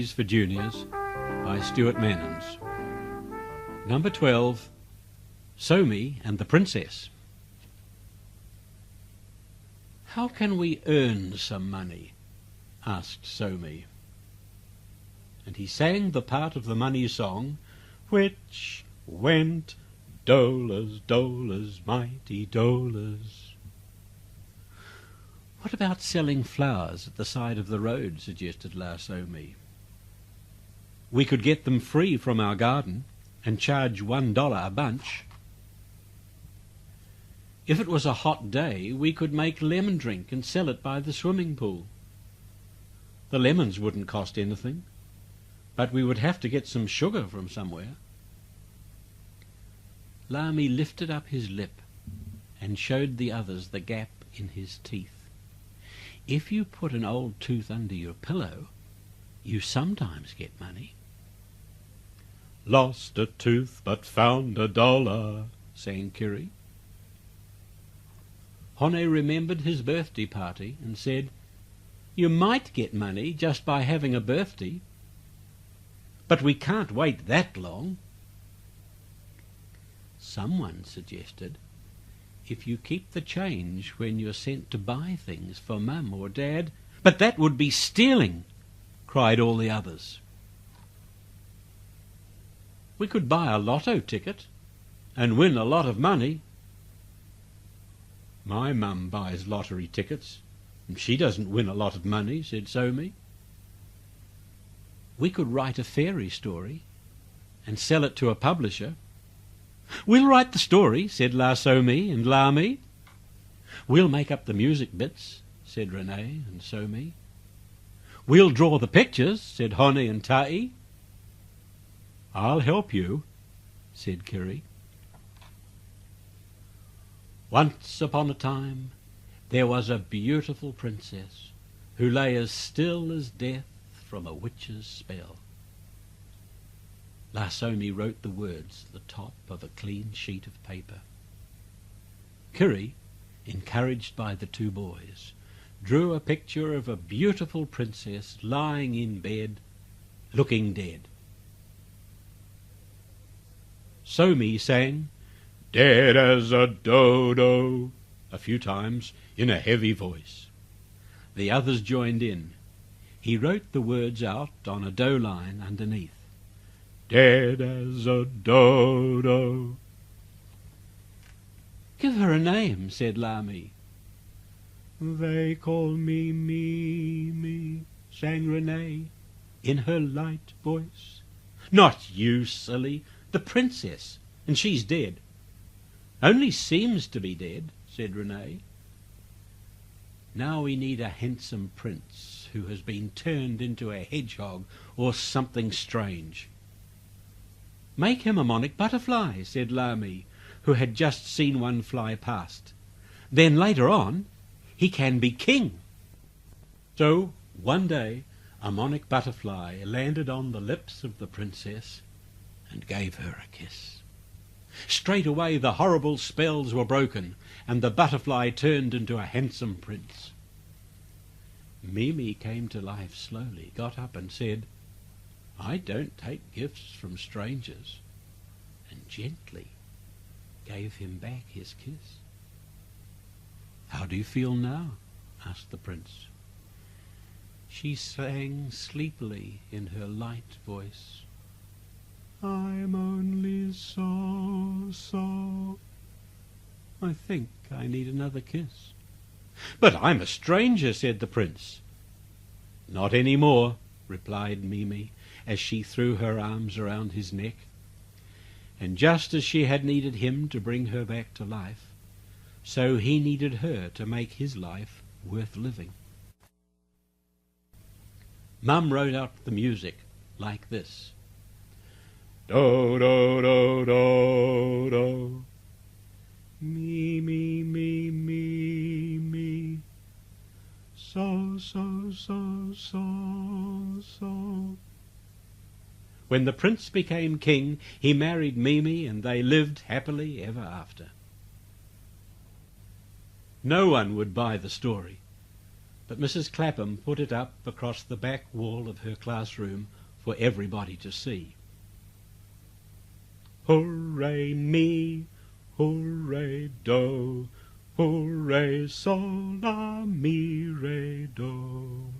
For Juniors by Stuart Manins. Number 12, Salome and the Princess. "How can we earn some money?" asked Salome. And he sang the part of the money song, which went, "Dollars, dollars, mighty dollars." "What about selling flowers at the side of the road?" suggested La-so-me. "We could get them free from our garden and charge $1 a bunch. If it was a hot day, we could make lemon drink and sell it by the swimming pool. The lemons wouldn't cost anything, but we would have to get some sugar from somewhere." Lami lifted up his lip and showed the others the gap in his teeth. "If you put an old tooth under your pillow, you sometimes get money." "Lost a tooth but found $1, sang Kiri. Hone remembered his birthday party and said, "You might get money just by having a birthday, but we can't wait that long." Someone suggested, "If you keep the change when you're sent to buy things for Mum or Dad." "But that would be stealing," cried all the others. "We could buy a lotto ticket and win a lot of money." "My mum buys lottery tickets, and she doesn't win a lot of money," said Salome. "We could write a fairy story and sell it to a publisher." "We'll write the story," said La-so-me and Lami. "We'll make up the music bits," said Renee and So-me. "We'll draw the pictures," said Hone and Tai. "I'll help you," said Kiri. Once upon a time there was a beautiful princess who lay as still as death from a witch's spell. La-so-me wrote the words at the top of a clean sheet of paper. Kiri, encouraged by the two boys, drew a picture of a beautiful princess lying in bed, looking dead. So-me sang, "Dead as a dodo," a few times in a heavy voice. The others joined in. He wrote the words out on a dough line underneath. "Dead as a dodo." "Give her a name," said Lami. "They call me Mimi," sang Renee in her light voice. "Not you, silly. The princess, and she's dead." "Only seems to be dead," said Renee. "Now we need a handsome prince who has been turned into a hedgehog or something strange." "Make him a monarch butterfly," said Lami, who had just seen one fly past. "Then later on he can be king." So one day a monarch butterfly landed on the lips of the princess and gave her a kiss. Straight away the horrible spells were broken, and the butterfly turned into a handsome prince. Mimi came to life slowly, got up and said, "I don't take gifts from strangers," and gently gave him back his kiss. "How do you feel now?" asked the prince. She sang sleepily in her light voice, "I'm only so. I think I need another kiss." "But I'm a stranger," said the prince. "Not any more," replied Mimi, as she threw her arms around his neck. And just as she had needed him to bring her back to life, so he needed her to make his life worth living. Mum wrote out the music like this. "Do, do, do, do, do. Me, me, me, me, me. So, so, so, so, so." When the prince became king, he married Mimi, and they lived happily ever after. No one would buy the story, but Mrs. Clapham put it up across the back wall of her classroom for everybody to see. Hooray me, hooray do, hooray sol la mi re do.